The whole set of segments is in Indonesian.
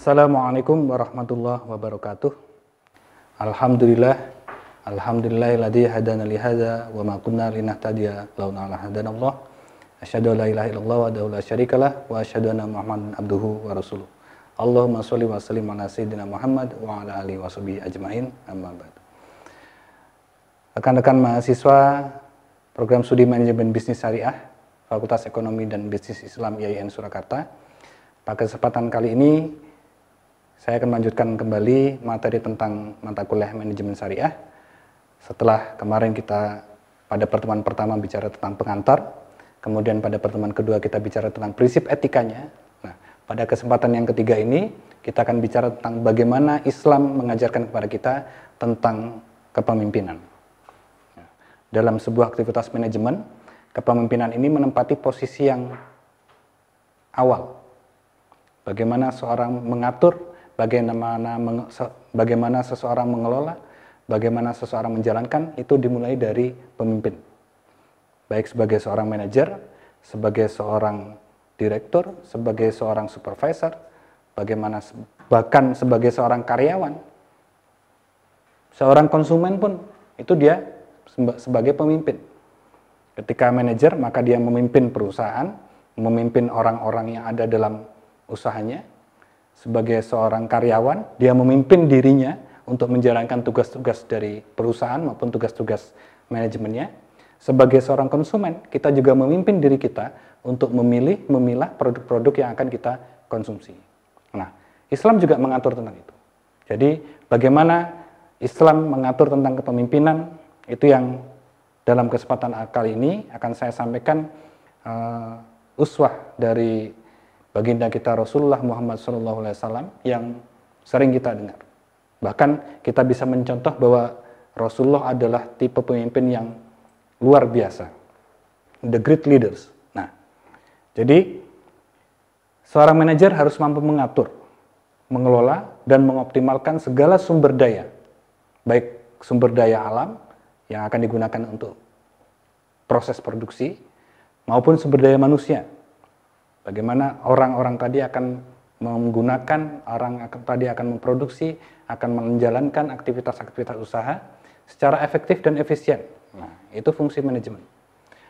Assalamualaikum warahmatullahi wabarakatuh. Alhamdulillah, alhamdulillahilladzi hadana li hadza wa ma kunna linahtadiya laula an hadanallah. Asyhadu an la ilaha illallah wa la syarikalah wa asyhadu anna Muhammadan abduhu wa rasuluh. Allahumma sholli wa sallim ala sayyidina Muhammad wa ala alihi washabihi ajmain. Amma ba'du. Rekan-rekan mahasiswa Program Studi Manajemen Bisnis Syariah Fakultas Ekonomi dan Bisnis Islam IAIN Surakarta. Pada kesempatan kali ini saya akan melanjutkan kembali materi tentang mata kuliah manajemen syariah. Setelah kemarin kita pada pertemuan pertama bicara tentang pengantar, kemudian pada pertemuan kedua kita bicara tentang prinsip etikanya. Nah, pada kesempatan yang ketiga ini kita akan bicara tentang bagaimana Islam mengajarkan kepada kita tentang kepemimpinan. Dalam sebuah aktivitas manajemen, kepemimpinan ini menempati posisi yang awal. Bagaimana seorang mengatur, bagaimana seseorang mengelola, bagaimana seseorang menjalankan, itu dimulai dari pemimpin. Baik sebagai seorang manajer, sebagai seorang direktur, sebagai seorang supervisor, bagaimana bahkan sebagai seorang karyawan, seorang konsumen pun, itu dia sebagai pemimpin. Ketika manajer, maka dia memimpin perusahaan, memimpin orang-orang yang ada dalam usahanya. Sebagai seorang karyawan, dia memimpin dirinya untuk menjalankan tugas-tugas dari perusahaan maupun tugas-tugas manajemennya. Sebagai seorang konsumen, kita juga memimpin diri kita untuk memilih, memilah produk-produk yang akan kita konsumsi. Nah, Islam juga mengatur tentang itu. Jadi, bagaimana Islam mengatur tentang kepemimpinan, itu yang dalam kesempatan kali ini akan saya sampaikan uswah dari baginda kita Rasulullah Muhammad SAW yang sering kita dengar. Bahkan kita bisa mencontoh bahwa Rasulullah adalah tipe pemimpin yang luar biasa. The great leaders. Nah, jadi seorang manajer harus mampu mengatur, mengelola, dan mengoptimalkan segala sumber daya. Baik sumber daya alam yang akan digunakan untuk proses produksi, maupun sumber daya manusia. Bagaimana orang-orang tadi akan menggunakan, orang tadi akan memproduksi, akan menjalankan aktivitas-aktivitas usaha secara efektif dan efisien. Nah, itu fungsi manajemen.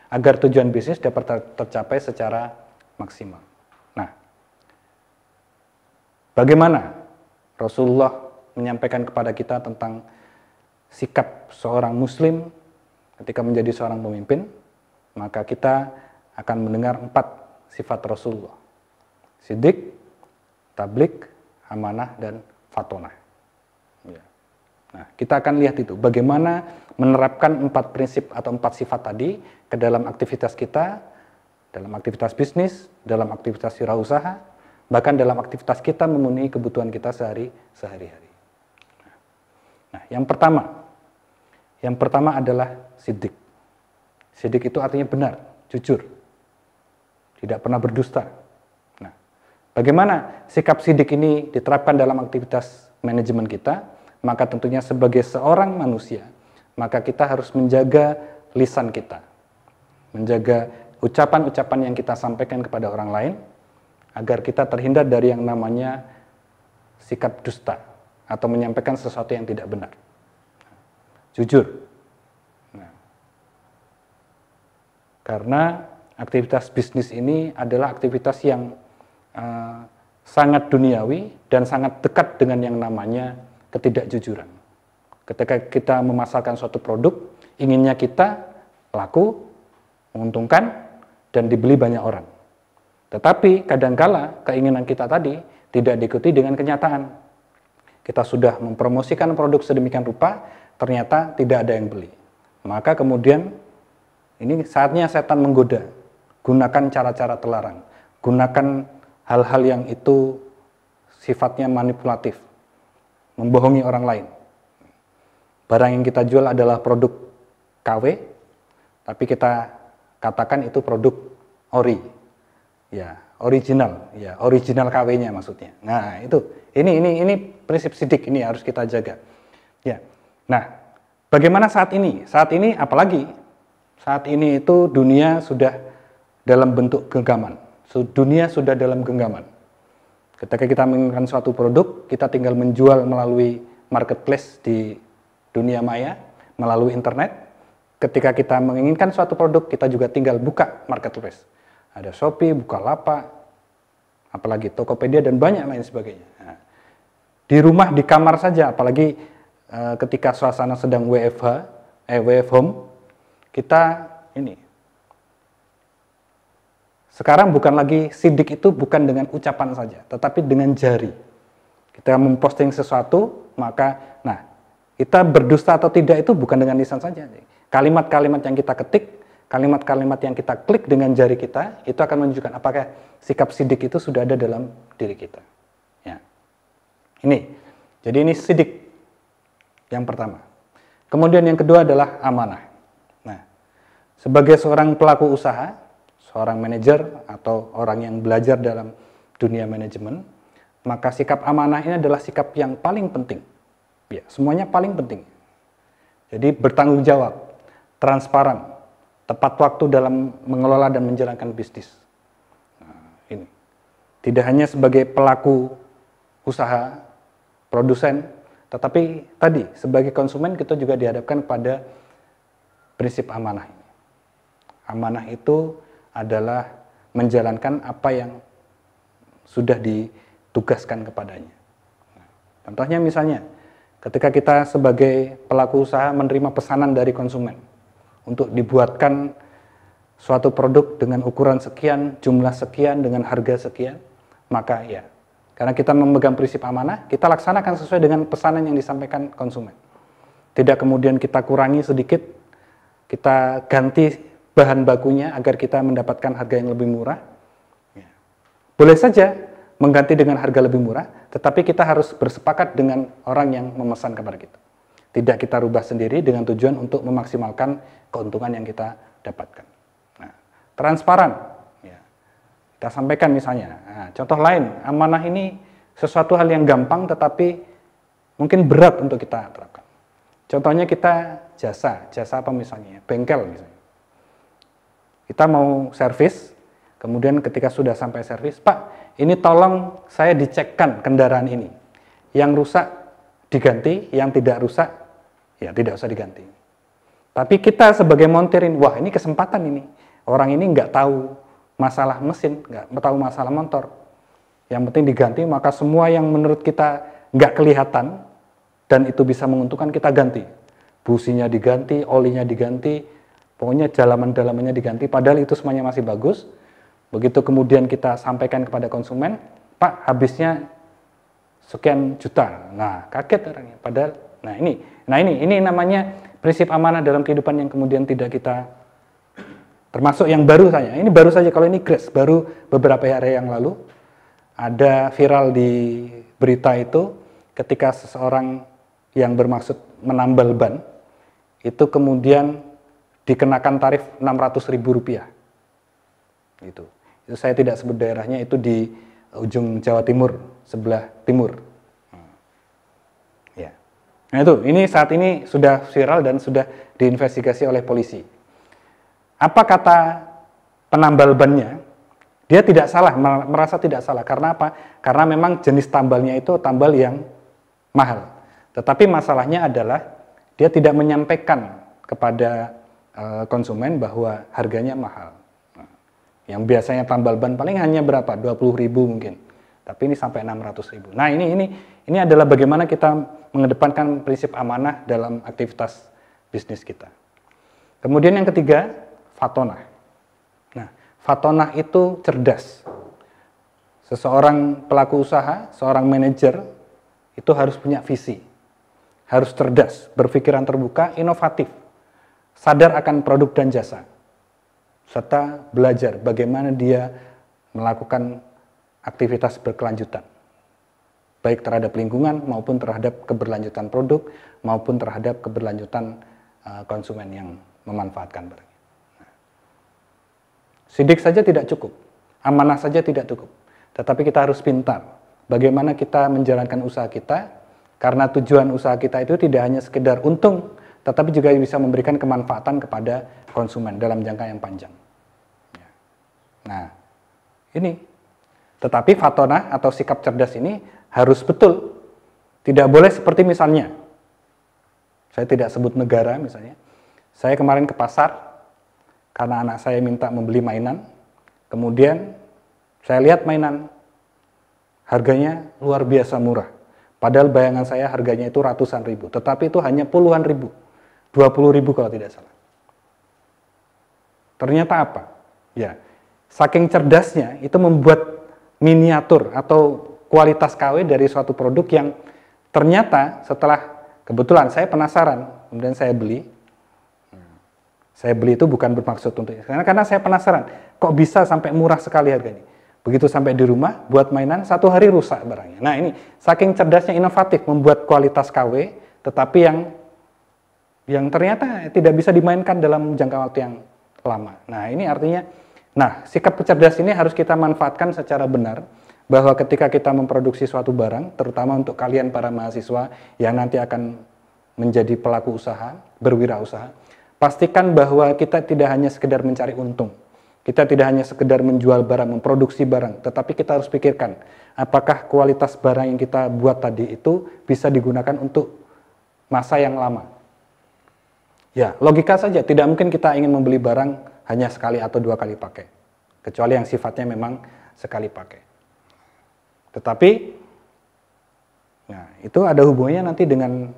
Agar tujuan bisnis dapat tercapai secara maksimal. Nah, bagaimana Rasulullah menyampaikan kepada kita tentang sikap seorang muslim ketika menjadi seorang pemimpin, maka kita akan mendengar 4 sifat Rasulullah: sidik, tablik, amanah, dan fatonah. Ya. Nah, kita akan lihat itu, bagaimana menerapkan 4 prinsip atau 4 sifat tadi ke dalam aktivitas kita, dalam aktivitas bisnis, dalam aktivitas wirausaha, bahkan dalam aktivitas kita memenuhi kebutuhan kita sehari-hari. Nah, yang pertama adalah sidik. Sidik itu artinya benar, jujur, tidak pernah berdusta. Nah, bagaimana sikap sidik ini diterapkan dalam aktivitas manajemen kita? Maka tentunya sebagai seorang manusia, maka kita harus menjaga lisan kita, menjaga ucapan-ucapan yang kita sampaikan kepada orang lain, agar kita terhindar dari yang namanya sikap dusta atau menyampaikan sesuatu yang tidak benar. Jujur. Nah, karena aktivitas bisnis ini adalah aktivitas yang sangat duniawi dan sangat dekat dengan yang namanya ketidakjujuran. Ketika kita memasarkan suatu produk, inginnya kita laku, menguntungkan, dan dibeli banyak orang. Tetapi kadangkala keinginan kita tadi tidak diikuti dengan kenyataan. Kita sudah mempromosikan produk sedemikian rupa, ternyata tidak ada yang beli. Maka kemudian ini saatnya setan menggoda. Gunakan cara-cara terlarang. Gunakan hal-hal yang itu sifatnya manipulatif. Membohongi orang lain. Barang yang kita jual adalah produk KW, tapi kita katakan itu produk ori. Ya, original. Ya, original KW-nya maksudnya. Nah, itu. Ini prinsip sidik, ini harus kita jaga. Ya. Nah, bagaimana saat ini? Saat ini apalagi? Saat ini itu dunia sudah dalam bentuk genggaman. Dunia sudah dalam genggaman. Ketika kita menginginkan suatu produk, kita tinggal menjual melalui marketplace di dunia maya, melalui internet. Ketika kita menginginkan suatu produk, kita juga tinggal buka marketplace. Ada Shopee, Bukalapak, apalagi Tokopedia, dan banyak lain sebagainya. Nah, di rumah, di kamar saja, apalagi ketika suasana sedang WFH, WFH home, kita ini. Sekarang bukan lagi sidik itu bukan dengan ucapan saja, tetapi dengan jari. Kita memposting sesuatu, maka, nah, kita berdusta atau tidak itu bukan dengan lisan saja. Kalimat-kalimat yang kita ketik, kalimat-kalimat yang kita klik dengan jari kita, itu akan menunjukkan apakah sikap sidik itu sudah ada dalam diri kita. Ya. Jadi ini sidik yang pertama. Kemudian yang kedua adalah amanah. Nah, sebagai seorang pelaku usaha, seorang manajer atau orang yang belajar dalam dunia manajemen, maka sikap amanah ini adalah sikap yang paling penting. Ya, semuanya paling penting. Jadi bertanggung jawab, transparan, tepat waktu dalam mengelola dan menjalankan bisnis. Nah, ini. Tidak hanya sebagai pelaku usaha, produsen, tetapi tadi sebagai konsumen kita juga dihadapkan pada prinsip amanah. Amanah itu adalah menjalankan apa yang sudah ditugaskan kepadanya. Nah, contohnya misalnya, ketika kita sebagai pelaku usaha menerima pesanan dari konsumen untuk dibuatkan suatu produk dengan ukuran sekian, jumlah sekian, dengan harga sekian, maka ya, karena kita memegang prinsip amanah, kita laksanakan sesuai dengan pesanan yang disampaikan konsumen. Tidak kemudian kita kurangi sedikit, kita ganti bahan bakunya agar kita mendapatkan harga yang lebih murah. Ya. Boleh saja mengganti dengan harga lebih murah, tetapi kita harus bersepakat dengan orang yang memesan kepada kita. Tidak kita rubah sendiri dengan tujuan untuk memaksimalkan keuntungan yang kita dapatkan. Nah, transparan. Ya. Kita sampaikan misalnya, nah, contoh lain, amanah ini sesuatu hal yang gampang tetapi mungkin berat untuk kita terapkan. Contohnya kita jasa apa misalnya, bengkel misalnya. Kita mau servis, kemudian ketika sudah sampai servis, Pak, ini tolong saya dicekkan kendaraan ini. Yang rusak diganti, yang tidak rusak, ya tidak usah diganti. Tapi kita sebagai montirin, wah ini kesempatan ini. Orang ini nggak tahu masalah mesin, nggak tahu masalah motor. Yang penting diganti, maka semua yang menurut kita nggak kelihatan, dan itu bisa menguntungkan, kita ganti. Businya diganti, olinya diganti, pokoknya dalaman-dalamannya diganti, padahal itu semuanya masih bagus. Begitu kemudian kita sampaikan kepada konsumen, Pak, habisnya sekian juta. Nah, kaget orangnya. Padahal, nah ini namanya prinsip amanah dalam kehidupan yang kemudian tidak kita, termasuk yang baru saja. Ini baru saja, kalau ini Grace, baru beberapa hari yang lalu, ada viral di berita itu, ketika seseorang yang bermaksud menambal ban, itu kemudian dikenakan tarif Rp600.000. Itu saya tidak sebut daerahnya, itu di ujung Jawa Timur, sebelah timur. Ya. Nah ini saat ini sudah viral dan sudah diinvestigasi oleh polisi. Apa kata penambal bannya? Dia tidak salah, merasa tidak salah. Karena apa? Karena memang jenis tambalnya itu tambal yang mahal. Tetapi masalahnya adalah dia tidak menyampaikan kepada konsumen bahwa harganya mahal. Nah, yang biasanya tambal ban paling hanya berapa? 20.000 mungkin. Tapi ini sampai 600.000. Nah, ini adalah bagaimana kita mengedepankan prinsip amanah dalam aktivitas bisnis kita. Kemudian yang ketiga, fatonah. Nah, fatonah itu cerdas. Seseorang pelaku usaha, seorang manajer itu harus punya visi. Harus cerdas, berpikiran terbuka, inovatif. Sadar akan produk dan jasa, serta belajar bagaimana dia melakukan aktivitas berkelanjutan, baik terhadap lingkungan maupun terhadap keberlanjutan produk maupun terhadap keberlanjutan konsumen yang memanfaatkan barangnya. Sidik saja tidak cukup, amanah saja tidak cukup, tetapi kita harus pintar bagaimana kita menjalankan usaha kita, karena tujuan usaha kita itu tidak hanya sekedar untung, tetapi juga bisa memberikan kemanfaatan kepada konsumen dalam jangka yang panjang. Nah, ini Tetapi fatonah atau sikap cerdas ini harus betul. Tidak boleh seperti misalnya, saya tidak sebut negara misalnya, saya kemarin ke pasar karena anak saya minta membeli mainan, kemudian saya lihat mainan, harganya luar biasa murah. Padahal bayangan saya harganya itu ratusan ribu, tetapi itu hanya puluhan ribu, 20 ribu kalau tidak salah. Ternyata apa? Ya, saking cerdasnya itu membuat miniatur atau kualitas KW dari suatu produk yang ternyata setelah kebetulan saya penasaran, kemudian saya beli. Saya beli itu bukan bermaksud untuk karena saya penasaran, kok bisa sampai murah sekali harganya. Begitu sampai di rumah, buat mainan, 1 hari rusak barangnya. Nah ini, saking cerdasnya inovatif, membuat kualitas KW, tetapi yang ternyata tidak bisa dimainkan dalam jangka waktu yang lama. Nah ini artinya, sikap cerdas ini harus kita manfaatkan secara benar, bahwa ketika kita memproduksi suatu barang, terutama untuk kalian para mahasiswa yang nanti akan menjadi pelaku usaha, berwirausaha, pastikan bahwa kita tidak hanya sekedar mencari untung. Kita tidak hanya sekedar menjual barang, memproduksi barang, tetapi kita harus pikirkan apakah kualitas barang yang kita buat tadi itu bisa digunakan untuk masa yang lama. Ya, logika saja, tidak mungkin kita ingin membeli barang hanya sekali atau 2 kali pakai, kecuali yang sifatnya memang sekali pakai. Tetapi, itu ada hubungannya nanti dengan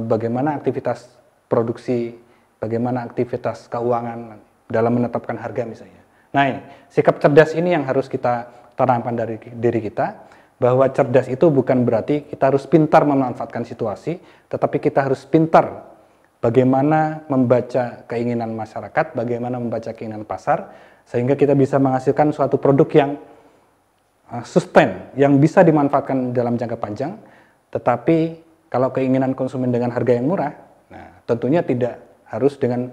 bagaimana aktivitas produksi, bagaimana aktivitas keuangan dalam menetapkan harga misalnya. Nah ini, sikap cerdas ini yang harus kita tanamkan dari diri kita, bahwa cerdas itu bukan berarti kita harus pintar memanfaatkan situasi, tetapi kita harus pintar bagaimana membaca keinginan masyarakat, bagaimana membaca keinginan pasar, sehingga kita bisa menghasilkan suatu produk yang sustain, yang bisa dimanfaatkan dalam jangka panjang, tetapi kalau keinginan konsumen dengan harga yang murah, tentunya tidak harus dengan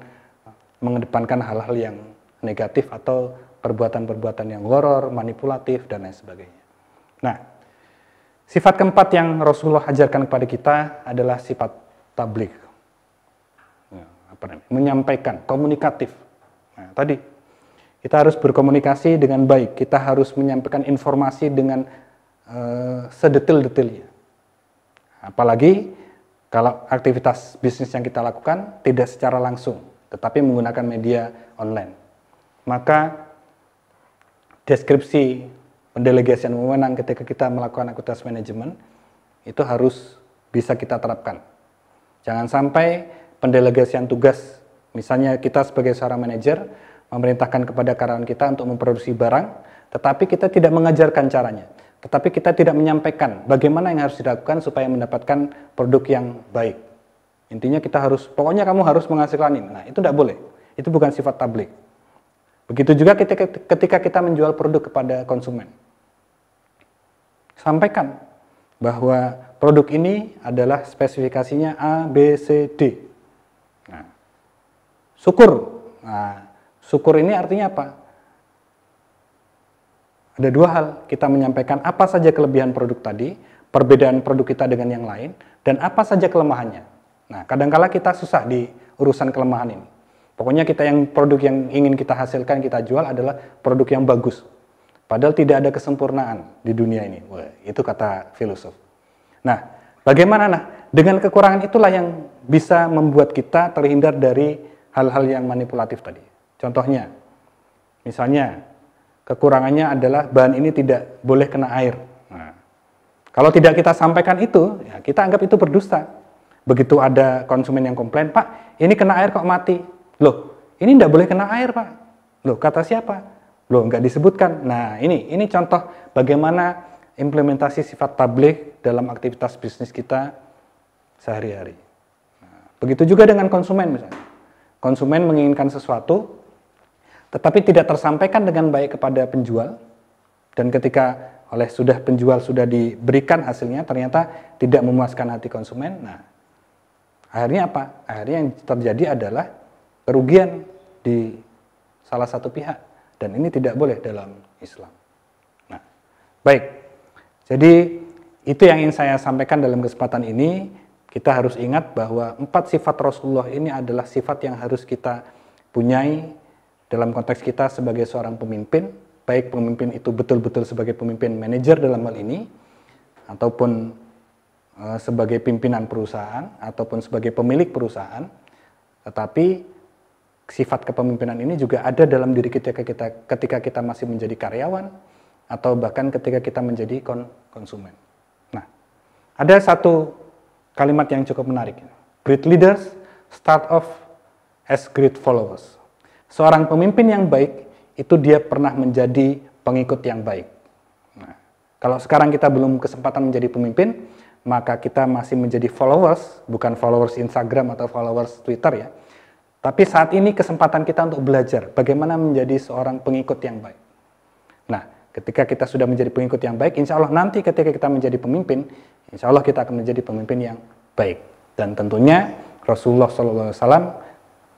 mengedepankan hal-hal yang negatif atau perbuatan-perbuatan yang horor, manipulatif, dan lain sebagainya. Nah, sifat keempat yang Rasulullah ajarkan kepada kita adalah sifat tabligh. Menyampaikan, komunikatif. Nah, tadi, kita harus berkomunikasi dengan baik, kita harus menyampaikan informasi dengan sedetil-detilnya. Apalagi kalau aktivitas bisnis yang kita lakukan tidak secara langsung, tetapi menggunakan media online. Maka deskripsi pendelegasian wewenang ketika kita melakukan aktivitas manajemen itu harus bisa kita terapkan. Jangan sampai pendelegasian tugas, misalnya kita sebagai seorang manajer memerintahkan kepada karyawan kita untuk memproduksi barang, tetapi kita tidak mengajarkan caranya, tetapi kita tidak menyampaikan bagaimana yang harus dilakukan supaya mendapatkan produk yang baik. Intinya kita harus, pokoknya kamu harus menghasilkan ini. Nah, itu tidak boleh. Itu bukan sifat tabligh. Begitu juga ketika kita menjual produk kepada konsumen. Sampaikan bahwa produk ini adalah spesifikasinya A, B, C, D. Nah, syukur. Nah, syukur ini artinya apa? Ada 2 hal. Kita menyampaikan apa saja kelebihan produk tadi, perbedaan produk kita dengan yang lain, dan apa saja kelemahannya. Nah, kadangkala kita susah di urusan kelemahan ini. Pokoknya produk yang ingin kita hasilkan, kita jual adalah produk yang bagus. Padahal tidak ada kesempurnaan di dunia ini. Wah, itu kata filosof. Nah, bagaimana? Dengan kekurangan itulah yang bisa membuat kita terhindar dari hal-hal yang manipulatif tadi. Contohnya, misalnya, kekurangannya adalah bahan ini tidak boleh kena air. Nah, kalau tidak kita sampaikan itu, ya kita anggap itu berdusta. Begitu ada konsumen yang komplain, Pak, ini kena air kok mati. Loh, ini tidak boleh kena air, Pak. Loh, kata siapa? Loh, nggak disebutkan. Nah, ini contoh bagaimana implementasi sifat tabligh dalam aktivitas bisnis kita sehari-hari. Nah, begitu juga dengan konsumen misalnya. Konsumen menginginkan sesuatu, tetapi tidak tersampaikan dengan baik kepada penjual, dan ketika penjual sudah diberikan hasilnya, ternyata tidak memuaskan hati konsumen. Nah, akhirnya apa? Akhirnya yang terjadi adalah kerugian di salah satu pihak, dan ini tidak boleh dalam Islam. Nah, baik. Jadi itu yang ingin saya sampaikan dalam kesempatan ini. Kita harus ingat bahwa 4 sifat Rasulullah ini adalah sifat yang harus kita punyai dalam konteks kita sebagai seorang pemimpin, baik pemimpin itu betul-betul sebagai pemimpin manajer dalam hal ini, ataupun sebagai pimpinan perusahaan, ataupun sebagai pemilik perusahaan, tetapi sifat kepemimpinan ini juga ada dalam diri kita ketika kita masih menjadi karyawan, atau bahkan ketika kita menjadi konsumen. Nah, ada satu kalimat yang cukup menarik. Great leaders start off as great followers. Seorang pemimpin yang baik itu dia pernah menjadi pengikut yang baik. Nah, kalau sekarang kita belum kesempatan menjadi pemimpin, maka kita masih menjadi followers, bukan followers Instagram atau followers Twitter ya. Tapi saat ini kesempatan kita untuk belajar bagaimana menjadi seorang pengikut yang baik. Nah, ketika kita sudah menjadi pengikut yang baik, insya Allah nanti ketika kita menjadi pemimpin, insya Allah kita akan menjadi pemimpin yang baik. Dan tentunya Rasulullah SAW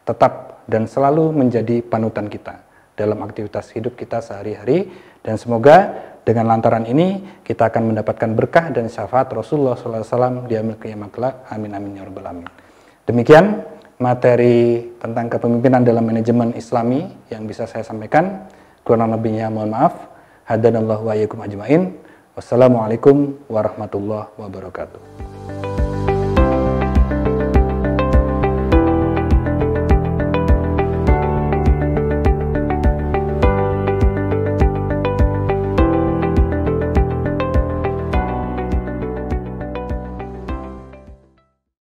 tetap dan selalu menjadi panutan kita dalam aktivitas hidup kita sehari-hari. Dan semoga dengan lantaran ini kita akan mendapatkan berkah dan syafaat Rasulullah SAW di yaumil qiyamah kelak. Amin amin ya rabbal alamin. Demikian materi tentang kepemimpinan dalam manajemen Islami yang bisa saya sampaikan. Kurang lebihnya mohon maaf. Hadanallahu wa iyyakum ajmain. Wassalamualaikum warahmatullahi wabarakatuh.